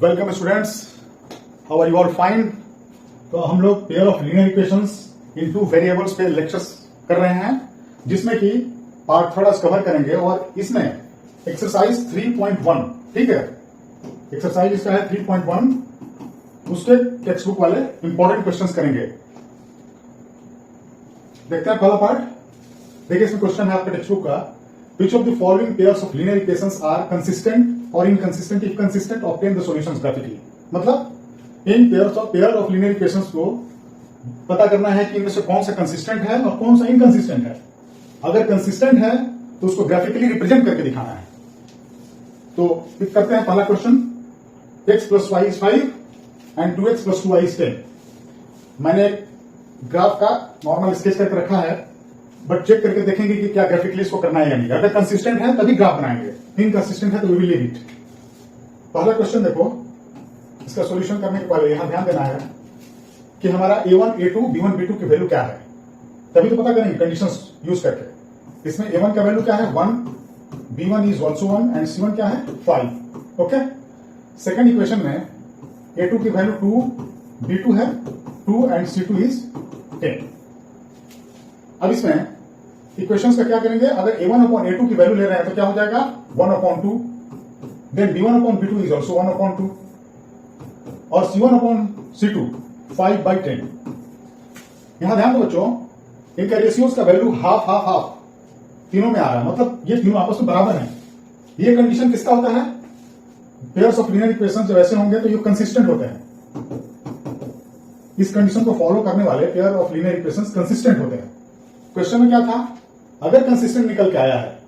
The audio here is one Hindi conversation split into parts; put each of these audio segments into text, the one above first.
Welcome students, how are you all fine. तो हम लोग pair of linear equations in two variables पे लेक्चर्स कर रहे हैं, जिसमें कि पार्ट थोड़ा कवर करेंगे और इसमें एक्सरसाइज 3.1, ठीक है, एक्सरसाइज इसका है 3.1, उसके टेक्स्ट बुक वाले इंपॉर्टेंट क्वेश्चंस करेंगे। देखते हैं पहला पार्ट। देखिए इसमें क्वेश्चन है आपके टेक्स्ट बुक का, which of the following pairs of linear equations are consistent or inconsistent? If consistent, obtain the solutions graphically। मतलब in pair of linear equations को पता करना है कि इनमें से कौन सा कंसिस्टेंट है और कौन सा इनकंसिस्टेंट है। अगर कंसिस्टेंट है तो उसको ग्राफिकली रिप्रेजेंट करके दिखाना है। तो पिक करते हैं पहला question, x + y = 5 and 2x + 2y = 10। मैंने ग्राफ का नॉर्मल स्केच करके रखा है, बट चेक करके देखेंगे कि क्या ग्राफिकली इसको करना है या नहीं। अगर कंसिस्टेंट है तभी ग्राफ बनाएंगे, इनकंसिस्टेंट है तो वी विल लीव इट। पहला क्वेश्चन देखो, इसका सॉल्यूशन करने के पहले यहां ध्यान देना है कि हमारा a1, a2, b1, b2 की वैल्यू क्या है, तभी तो पता करेंगे कंडीशंस यूज करके। इसमें a1 का वैल्यू क्या है 1, b1 is also 1 and c1 क्या है 5। ओके, सेकेंड इक्वेशन में a2 की वैल्यू 2, b2 है 2 एंड c2 इज 10। अब इसमें इक्वेशंस का क्या करेंगे, अगर a1/a2 की वैल्यू ले रहे हैं तो क्या हो जाएगा 1/2, देन b1/b2 इज ऑल्सो 1/2 और c1/c2 5/10। यहां ध्यान दो बच्चों, इनका रेशियोज का वैल्यू हाफ हाफ हाफ तीनों में आ रहा है, मतलब ये तीनों आपस में बराबर हैं। ये कंडीशन किसका होता है, पेयर्स ऑफ लीनियर इक्वेशंस जब ऐसे होंगे तो ये कंसिस्टेंट होते हैं। इस कंडीशन को फॉलो करने वाले pair of linear equations consistent होते हैं। क्वेश्चन में क्या था, अगर कंसिस्टेंट निकल के आया है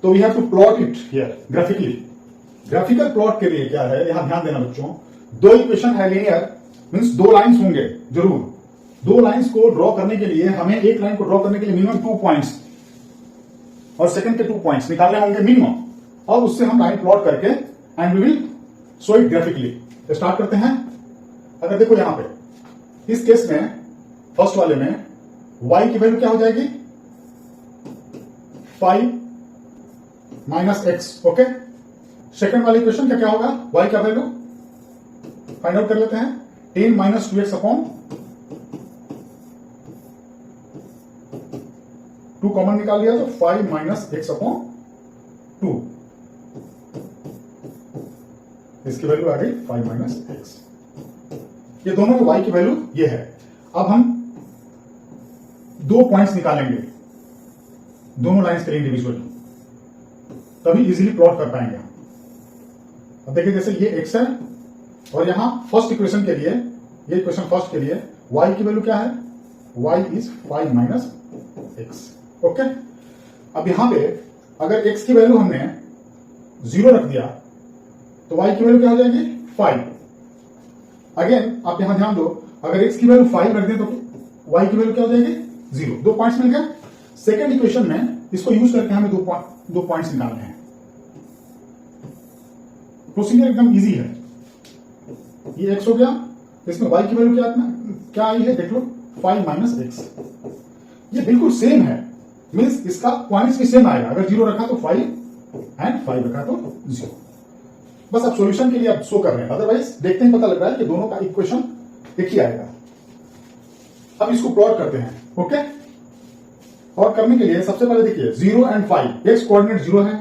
तो we have to plot it here graphically. Graphical plot के लिए क्या है, यहां ध्यान देना बच्चों, दो इक्वेशन है लीनियर, मींस दो लाइंस होंगे जरूर। दो लाइंस को ड्रॉ करने के लिए हमें एक लाइन को ड्रॉ करने के लिए मिनिमम 2 पॉइंट्स और सेकंड के 2 पॉइंट्स निकालने होंगे मिनिमम, और उससे हम लाइन प्लॉट करके and we will show it graphically. तो स्टार्ट करते हैं। अगर देखो यहां पे इस केस में फर्स्ट वाले में y की वैल्यू क्या हो जाएगी 5 - x। ओके, सेकंड वाली क्वेश्चन का क्या होगा, y का वैल्यू फाइंड आउट कर लेते हैं। 10 - 2x अपॉन 2 कॉमन निकाल लिया तो 5 - x अपॉन 2, इसकी वैल्यू आ गई 5 - x। ये दोनों में y की वैल्यू ये है। अब हम दो पॉइंट्स निकालेंगे दोनों लाइंस के लिए इंडिविजुअली, तभी इजीली प्लॉट कर पाएंगे हम। अब देखिए जैसे ये x है और यहां फर्स्ट इक्वेशन के लिए, ये इक्वेशन फर्स्ट के लिए y की वैल्यू क्या है, y इज 5 - x। ओके, अब यहां पे अगर x की वैल्यू हमने 0 रख दिया तो y की वैल्यू क्या हो जाएगी 5। अगेन आप यहां ध्यान दो, अगर x की वैल्यू 5 रख दें तो y की वैल्यू क्या हो जाएगी 0। 2 पॉइंट्स मिल गए। सेकेंड इक्वेशन में इसको यूज करके हमें दो पॉइंट्स निकालने हैं। प्रोसीजर एकदम इजी है। ये x हो गया, इसमें y की वैल्यू क्या आई है देख लो 5 - x। ये बिल्कुल सेम है, मींस इसका पॉइंट्स भी सेम आएगा। अगर 0 रखा तो 5 एंड 5 रखा तो 0। बस अब सॉल्यूशन के लिए आप शो कर रहे हैं, अदरवाइज देखते ही पता लग रहा है कि दोनों का इक्वेशन एक ही आएगा। अब इसको प्लॉट करते हैं। ओके, प्लॉट करने के लिए सबसे पहले देखिए 0 एंड 5, x कोऑर्डिनेट 0 है,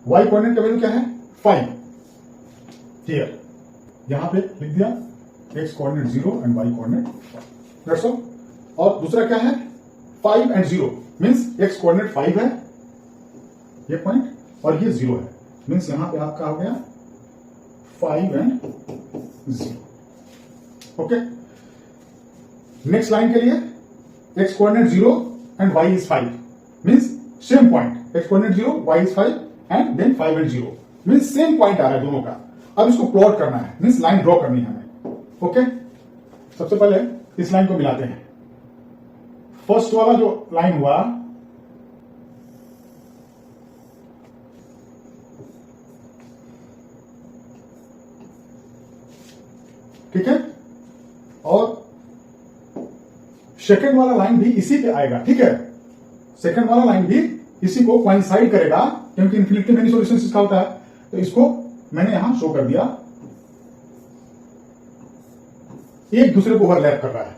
y कोऑर्डिनेट का वैल्यू क्या है 5। क्लियर, यहां पे लिख दिया x coordinate 0 and y coordinate 5, that's all. और दूसरा क्या है 5 एंड 0, मींस x कोऑर्डिनेट 5 है ये पॉइंट, और ये 0 है, मींस यहां पे आपका हो गया 5 एंड 0। ओके, नेक्स्ट लाइन के लिए x coordinate 0 and y is 5, means same point, x coordinate 0 y is 5 and then 5 and 0, means same point आ रहा है दोनों का। अब इसको प्लॉट करना है, मींस लाइन ड्रॉ करनी है हमें। ओके, सबसे पहले इस लाइन को मिलाते हैं। फर्स्ट वाला जो लाइन हुआ ठीक है, और सेकंड वाला लाइन भी इसी पे आएगा। ठीक है, सेकंड वाला लाइन भी इसी को कोइंसाइड करेगा, क्योंकि इन्फिनिटी मेनी सॉल्यूशंस इसका होता है। तो इसको मैंने यहां शो कर दिया, एक दूसरे को ओवरलैप कर रहा है।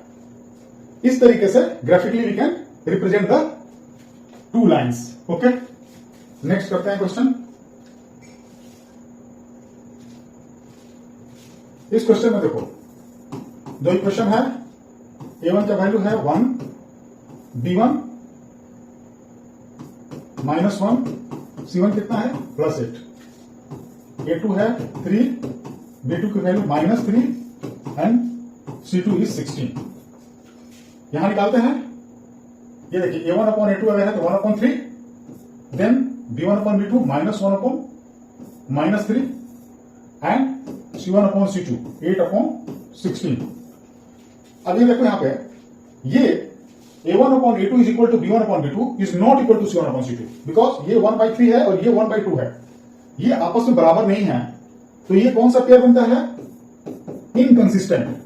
इस तरीके से graphically we can represent the two lines. Okay, next करते हैं क्वेश्चन। इस क्वेश्चन में देखो, जो इक्वेशन है a1 का वैल्यू है 1, b1 -1, c1 कितना है +8, a2 है 3, b2 की वैल्यू -3 एंड c2 इज 16। यहां निकालते हैं, ये देखिए a1 अपॉन a2 अगर है तो 1/3, then b1 upon b2 -1 upon -3 and c1 upon c2 8/16। अब ये देखो यहां पे, ये a1 upon a2 is equal to b1 upon b2 is not equal to c1 upon c2, because ये 1/3 है और ये 1/2 है, ये आपस में बराबर नहीं है। तो ये कौन सा पेयर बनता है? इनकंसिस्टेंट।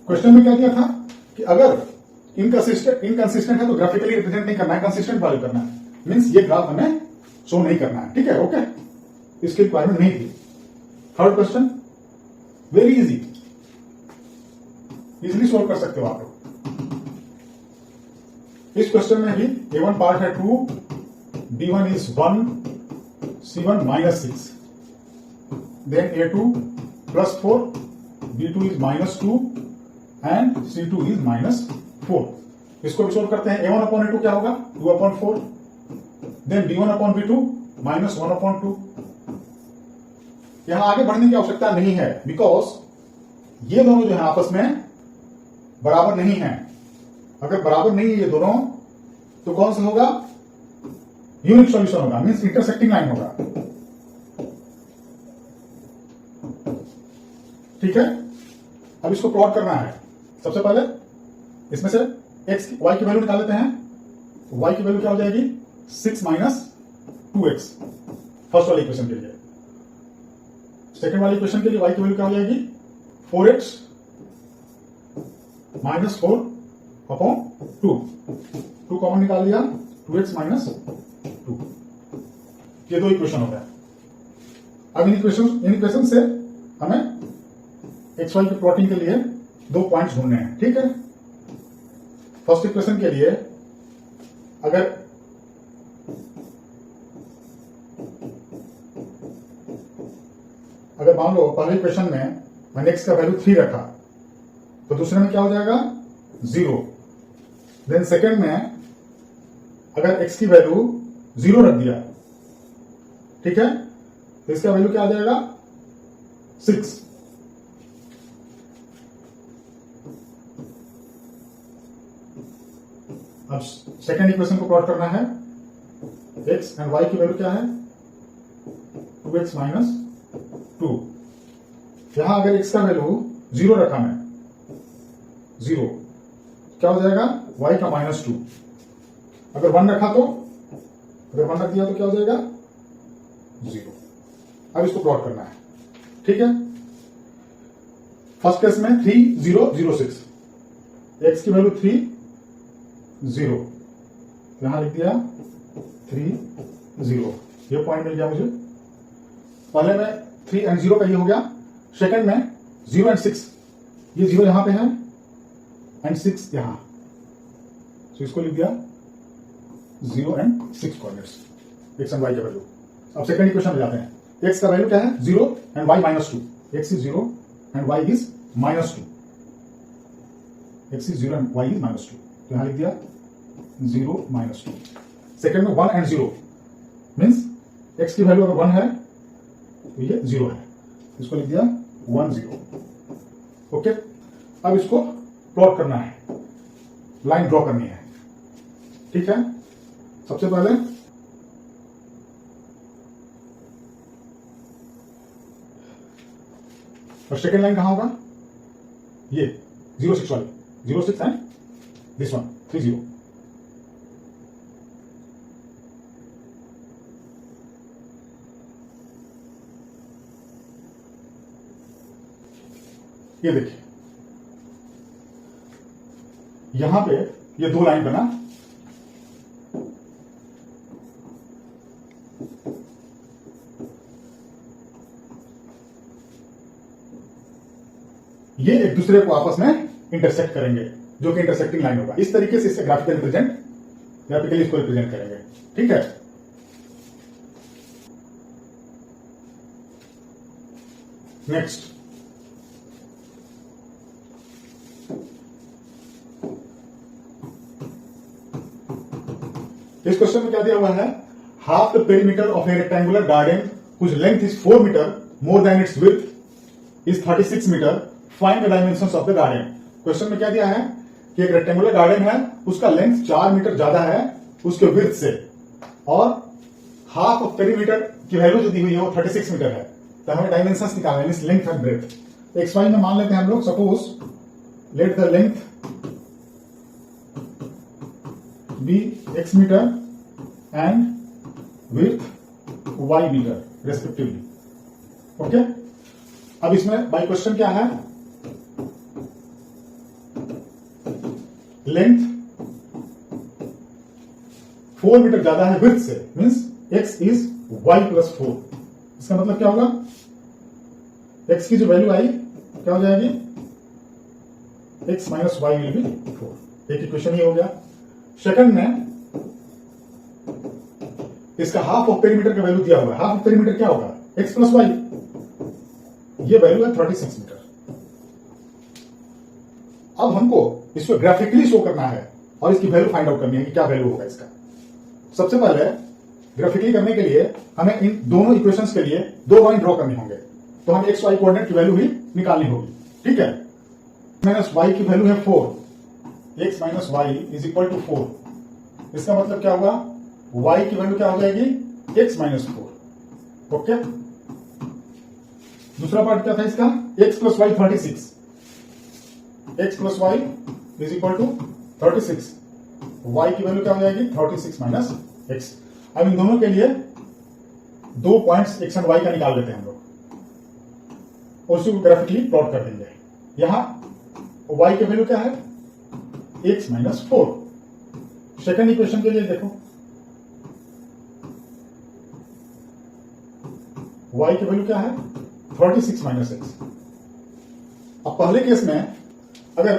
क्वेश्चन में क्या दिया था कि अगर इनकंसिस्टेंट है तो ग्राफिकली रिप्रेजेंट नहीं करना है, कंसिस्टेंट वैल्यू करना है, मींस ये ग्राफ हमें शो नहीं करना है। ठीक है, ओके, इसकी रिक्वायरमेंट नहीं थी। Third question very easily solve कर सकते हो आप लोग। इस क्वेश्चन में भी a1 पार्ट है 2, b1 is 1, c1 -6, then a2 +4, b2 is -2 and c2 is -4। इसको भी सोल्व करते हैं। a1 अपॉन a2 क्या होगा 2/4, देन b1 अपॉन b2 -1/2। यहां आगे बढ़ने की आवश्यकता नहीं है, बिकॉज ये दोनों जो है आपस में बराबर नहीं है। अगर बराबर नहीं है ये दोनों, तो कौन सा होगा? यूनिक सॉल्यूशन होगा, मींस इंटरसेक्टिंग लाइन होगा। ठीक है, अब इसको प्लॉट करना है। सबसे पहले इसमें से y की वैल्यू निकाल लेते हैं। y की वैल्यू क्या हो जाएगी? 6 - 2x फर्स्ट वाली इक्वेशन के लिए। सेकेंड वाली इक्वेशन के लिए y की वैल्यू क्या हो जाएगी? 4x -4/2। 2 कॉमन निकाल लिया, 2x -2। ये दो इक्वेशन हो गया। अब इन इक्वेशन से हमें xy की प्लॉटिंग के लिए 2 पॉइंट्स ढूंढने हैं। ठीक है, फर्स्ट इक्वेशन के लिए अगर मान लो पहले इक्वेशन में मैंने x का वैल्यू 3 रखा, तो दूसरे में क्या हो जाएगा? 0। देन सेकेंड में अगर x की वैल्यू 0 रख दिया, ठीक है, तो इसका वैल्यू क्या आ जाएगा? 6। अब सेकेंड इक्वेशन को प्लॉट करना है। x एंड y की वैल्यू क्या है? 2x -2। यहां अगर x का वैल्यू 0 रखा मैं, 0, क्या हो जाएगा? y का -2। अगर 1 रखा तो, अगर 1 रख दिया तो क्या हो जाएगा? 0। अब इसको प्लॉट करना है। ठीक है, फर्स्ट केस में 3 0 0 6, x की वैल्यू 3 0, यहां लिख दिया 3 0। ये पॉइंट मिल गया मुझे। पहले में 3 एंड 0 का ये हो गया, सेकंड में 0 एंड 6, ये 0 यहां पे है एंड 6 यहां, तो इसको लिख दिया 0 and 6 coordinates, x and y के वैल्यू। अब सेकंड इक्वेशन में जाते हैं। x का वैल्यू क्या है? 0 and y -2। x is 0 and y is -2। x is 0 and y is -2, तो यहां लिख दिया 0 -2। सेकंड में 1 एंड 0, मीन्स x की वैल्यू अगर 1 है तो ये 0 है, इसको लिख दिया 1 0। ओके, अब इसको प्लॉट करना है, लाइन ड्रॉ करनी है। ठीक है, सबसे पहले और सेकेंड लाइन कहां होगा? ये 0 6 वाली, 0 6 एंड दिस वन 3 0। ये देखिए, यहां पे ये 2 लाइन बना, ये एक दूसरे को आपस में इंटरसेक्ट करेंगे, जो कि इंटरसेक्टिंग लाइन होगा। इस तरीके से इसे ग्राफिकली इसको रिप्रेजेंट करेंगे। ठीक है, नेक्स्ट इस क्वेश्चन में क्या दिया हुआ है, half the perimeter of a rectangular garden whose length is 4 metre more than its width is 36 metre, find the dimensions of the garden. Question में क्या दिया है कि एक रेक्टेंगुलर गार्डन है, उसका लेंथ 4 मीटर ज्यादा है उसके विड्थ से, और हाफ ऑफ पेरीमीटर की वैल्यू जो दी हुई है वो 36 मीटर है। तो हमें डायमेंशंस निकालना है, length and breadth. X y में मान लेते हैं हम लोग, suppose let the length be x metre and width y metre respectively. Okay, अब इसमें बाय क्वेश्चन क्या है, लेंथ 4 मीटर ज्यादा है विड्थ से, means x is y plus 4। इसका मतलब क्या होगा, x की जो वैल्यू आई क्या हो जाएगी, x minus y will be 4। एक इक्वेशन ही हो गया। सेकंड में इसका हाफ ऑफ पेरीमीटर का वैल्यू दिया हुआ है। हाफ ऑफ पेरीमीटर क्या होगा, x प्लस वाई, ये वैल्यू है 36 मीटर। अब हमको इसको ग्राफिकली शो करना है और इसकी वैल्यू फाइंड आउट करनी है कि क्या वैल्यू होगा इसका। सबसे पहले ग्राफिकली करने के लिए हमें इन दोनों इक्वेशंस के लिए दो लाइन ड्रॉ करनी होंगे, तो हमें एक्स वाई कोऑर्डिनेट की वैल्यू भी निकालनी होगी। ठीक है, माइनस वाई की वैल्यू है 4, x minus y is equal to 4। इसका मतलब क्या होगा, y की वैल्यू क्या हो जाएगी, x माइनस 4। ओके, दूसरा पार्ट क्या था इसका, x plus y 36, x plus y is equal to 36, y की वैल्यू क्या हो जाएगी 36 माइनस x। अब इन दोनों के लिए दो पॉइंट्स x एंड y का निकाल लेते हैं हम लोग और उसी को ग्राफिकली प्लॉट कर देंगे। यहां y की वैल्यू क्या है, x माइनस 4। सेकेंड इक्वेशन के लिए देखो, y की वैल्यू क्या है 36 माइनस एक्स। अब पहले केस में अगर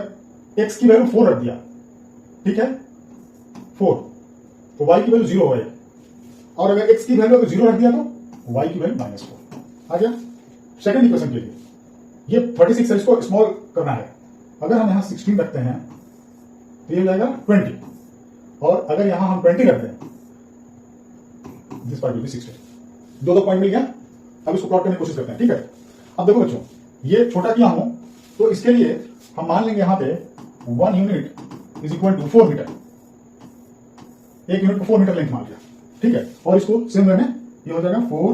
x की वैल्यू 4 रख दिया, ठीक है 4, तो y की वैल्यू 0 हो जाएगी, और अगर x की वैल्यू अगर 0 रख दिया तो y की वैल्यू माइनस 4 आ गया। सेकेंड इक्वेशन के लिए ये 36 है, इसको स्मॉल करना है। अगर हम यहां 16 रखते हैं तो ये हो जाएगा 20, और अगर यहां हम 20 रखते हैं दिस पार्ट विल बी 16। दो पॉइंट मिल गया। अब इसको प्लॉट करने की कोशिश करते हैं। ठीक है, अब देखो बच्चों, ये छोटा किया हूं तो इसके लिए हम मान लेंगे यहां पे 1 unit is equal to 4 metre. 1 unit को 4 मीटर लेंथ मान लिया। ठीक है, और इसको सेम वे में ये हो जाएगा 4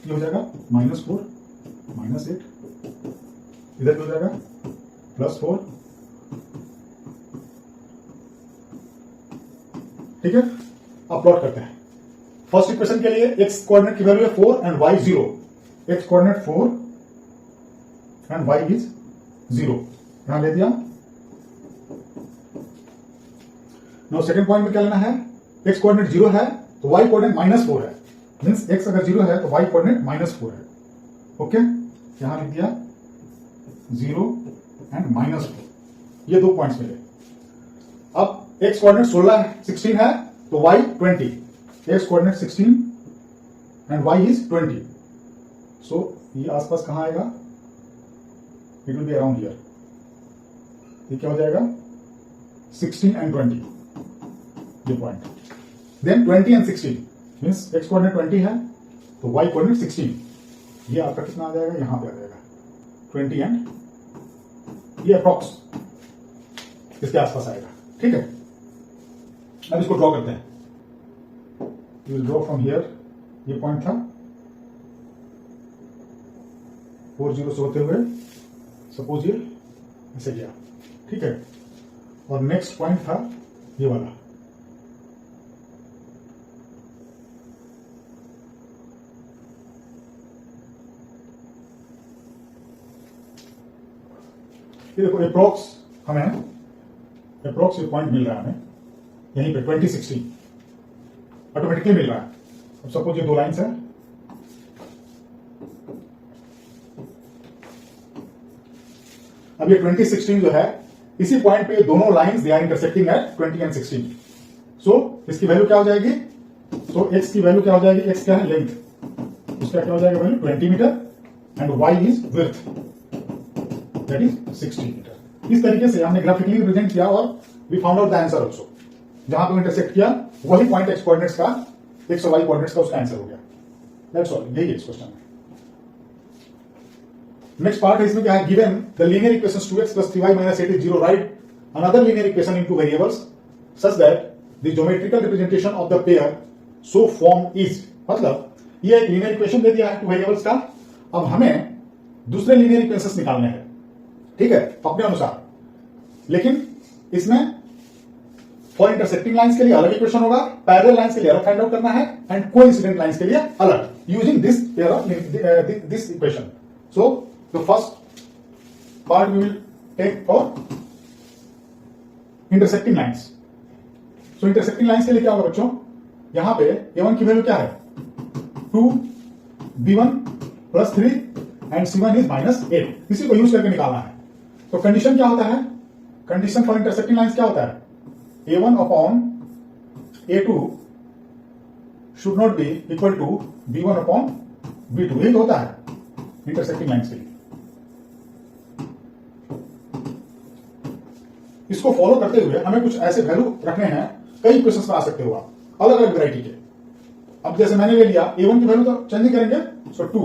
ये हो जाएगा -4 -8, इधर हो जाएगा +4। ठीक है, अब प्लॉट करते हैं। फर्स्ट इक्वेशन के लिए x कोऑर्डिनेट की वैल्यू है 4 and y 0। x coordinate 4 and y is 0, यहां ले दिया। नाउ सेकंड पॉइंट में क्या लेना है, x कोऑर्डिनेट 0 है तो y कोऑर्डिनेट -4 है, मींस x अगर 0 है तो y कोऑर्डिनेट -4 है। ओके, यहां लिख दिया 0 एंड -4, ये दो पॉइंट्स मिले। अब x कोऑर्डिनेट 16 है तो y 20, x coordinate 16 and y is 20, so ये आसपास कहां आएगा, it will be around here. ये क्या हो जाएगा 16 एंड 20, ये point. Then 20 and 16 means x coordinate 20 है तो y कोऑर्डिनेट 16, ये आपका कितना आ जाएगा, यहां पे आ जाएगा 20 एंड ये अप्रॉक्स इसके आसपास आएगा। ठीक है, अब इसको ड्रॉ करते हैं। You will draw from here, ये पॉइंट था 4 0 से होते हुए, सपोज ये ऐसे गया। ठीक है, और नेक्स्ट पॉइंट था ये वाला, ये देखो अप्रोक्स ये पॉइंट मिल रहा है हमें यहीं पे 2016 ऑटोमेटिकली मिल रहा है। अब सपोज ये दो लाइन्स है, अब ये 20 16 जो है, इसी पॉइंट पे दोनों lines they are intersecting at 20 and 16। So इसकी वैल्यू क्या हो जाएगी? सो एक्स की वैल्यू क्या हो जाएगी? एक्स क्या है? लेंथ। उसका क्या हो जाएगा value? 20 metre and y is width, that is 60 metre. इस तरीके से हमने ग्राफिकली रिप्रेजेंट किया और we found out the answer also. जहां पे इंटरसेक्ट किया वही पॉइंट एक्स कोऑर्डिनेट्स का, एक्स और वाई कोऑर्डिनेट्स का उसका आंसर हो गया। दैट्स ऑल, यही है इस क्वेश्चन में। नेक्स्ट पार्ट है, इसमें क्या है? Given the linear equations 2x + 3y - 8 is 0, right another linear equation in two variables such that the geometrical representation of the pair so form is. मतलब ये एक लीनियर इक्वेशन दे दिया है टू वेरिएबल्स का, अब हमें दूसरे लीनियर इक्वेशंस निकालने हैं, ठीक है, अपने अनुसार। लेकिन इसमें फॉर इंटरसेक्टिंग लाइंस के लिए अलग इक्वेशन होगा, पैरेलल लाइंस के लिए अलग फाइंड आउट करना है, एंड कोइंसिडेंट लाइंस के लिए अलग, using this pair of this equation. So the first part we will take for intersecting lines. So intersecting lines के लिए क्या होगा बच्चों? यहां पे a1 की वैल्यू क्या है? 2, b1 + 3 एंड c1 इज -8। इसी को यूज करके निकालना है। तो कंडीशन क्या होता है? कंडीशन फॉर इंटरसेक्टिंग लाइंस क्या होता है? a1 upon a2 should not be equal to b1 upon b2। यही तो होता है इंटरसेक्टिंग लाइंस के लिए। इसको फॉलो करते हुए हमें कुछ ऐसे वैल्यू रखने हैं, कई क्वेश्चंस में आ सकते हो आप, अलग अलग वैरायटी के। अब जैसे मैंने ले लिया a1 की वैल्यू तो चेंज नहीं करेंगे, सो 2।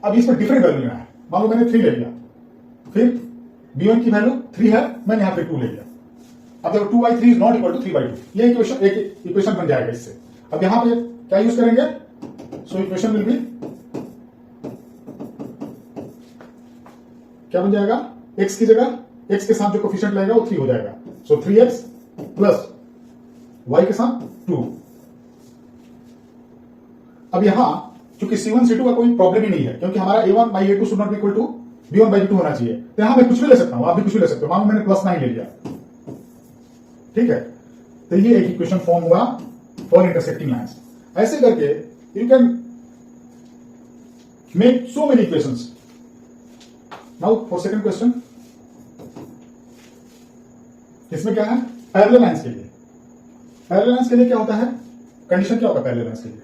अब इसमें डिफरेंट वैल्यू लेना है। मान लो मैंने 3 ले लिया, फिर b1 की वैल्यू 3 है, मैंने यहां पे 2 ले लिया। अब देखो 2/3 इज नॉट इक्वल टू 3/2, ये इक्वेशन एक इक्वेशन बन जाएगा इससे। अब यहां पे क्या यूज करेंगे? सो इक्वेशन विल बी क्या बन जाएगा? x की जगह x के साथ जो कोफिशिएंट लगेगा वो 3 हो जाएगा। सो 3x प्लस y के साथ 2। अब यहां चूंकि c1 c2 का कोई प्रॉब्लम ही नहीं है, क्योंकि हमारा a1/a2 should not be equal to b1/b2 होना चाहिए। तो यहां मैं कुछ भी ले सकता हूं, आप भी कुछ भी ले सकते हो। मान लो मैंने +9 ले लिया, ठीक है। तो ये एक इक्वेशन फॉर्म हुआ फॉर इंटरसेक्टिंग लाइंस। ऐसे करके you can make so many equations. Now for second question, इसमें क्या है? पैरेलल लाइंस के लिए। पैरेलल लाइंस के लिए क्या होता है? कंडीशन क्या होगा पैरेलल लाइंस के लिए?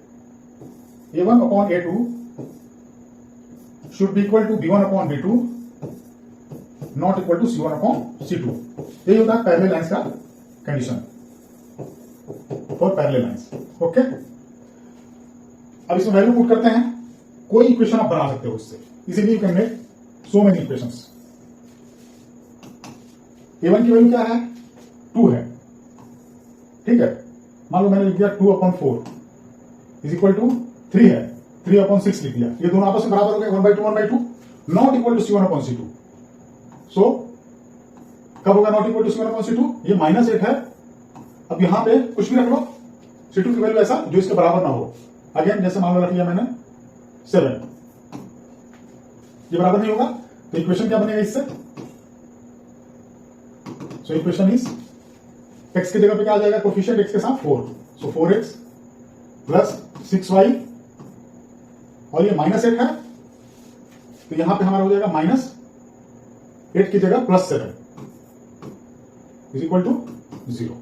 a1 upon a2 should be equal to b1 upon b2 not equal to c1 upon c2। यही होता है पैरेलल लाइंस का condition for parallel lines. Okay, अब इसमें वैल्यू पुट करते हैं, कोई इक्वेशन आप बना सकते हो उससे easily. You can make so many equations. a1 की वैल्यू क्या है? 2 है, ठीक है। मान लो मैंने लिख दिया 2/4 इज इक्वल टू 3 है, 3/6 लिख दिया। ये दोनों आपस में बराबर हो गए, 1/2 1/2 not equal to c1 upon c2। So कब होगा not equal to c1 upon c2? ये -8 है। अब यहां पे कुछ भी रख लो, c2 की वैल्यू ऐसा जो इसके बराबर ना हो। अगेन जैसे मान लो रख लिया मैंने 7, ये बराबर नहीं होगा, तो इक्वेशन क्या बनेगा इससे? सो इक्वेशन इज x की जगह पे क्या आ जाएगा? कोफिशिएंट x के साथ 4, सो 4x प्लस 6y और ये -8 है, तो यहां पे हमारा हो जाएगा -8 की जगह +7 is equal to 0।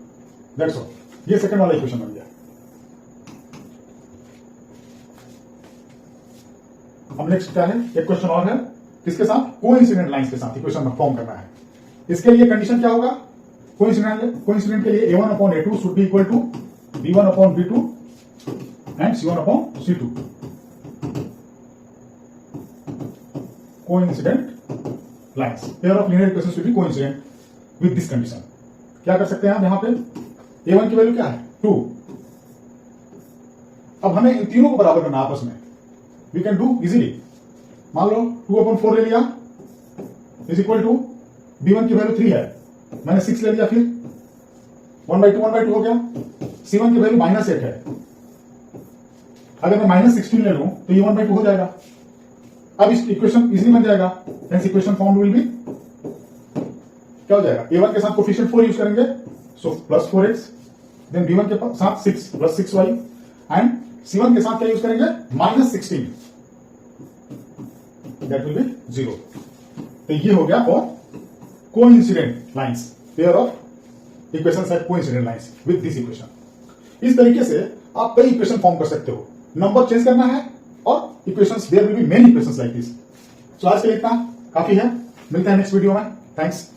That's all. ये सेकंड वाला इक्वेशन बन गया। अब नेक्स्ट क्या है? एक क्वेश्चन और है, किसके साथ? कोइंसिडेंट लाइंस के साथ इक्वेशन फॉर्म करना है। इसके लिए कंडीशन क्या होगा? कोइंसिडेंट के लिए a1 upon a2 should be equal to b1 upon b2 and c1 upon c2। Coincident lines, pair of linear equations should be coincident with this condition. क्या कर सकते हैं आप? यहां पे a1 की वैल्यू क्या है? 2। अब हमें इन तीनों को बराबर करना आपस में। We can do easily. मान लो 2/4 ले लिया इज इक्वल टू b1 की वैल्यू 3 है, मैंने 6 ले लिया, फिर 1/2 1/2 हो गया। c1 की वैल्यू -8 है, अगर मैं -16 ले लूं तो ये 1/2 हो जाएगा। अब इस इक्वेशन इजीली बन जाएगा। Hence equation form will be क्या हो जाएगा? a1 के साथ कोफिशिएंट 4 यूज करेंगे, सो +4x, देन b1 के साथ 6 + 6y एंड C1 के साथ क्या यूज करेंगे, -16, दैट विल बी 0। तो ये हो गया for coincident lines, pair of equations have coincident lines with this equation. इस तरीके से आप कई इक्वेशन फॉर्म कर सकते हो, नंबर चेंज करना है और equations, there will be many equations like this. तो आज के लिए इतना काफी है, मिलते हैं नेक्स्ट वीडियो में। थैंक्स।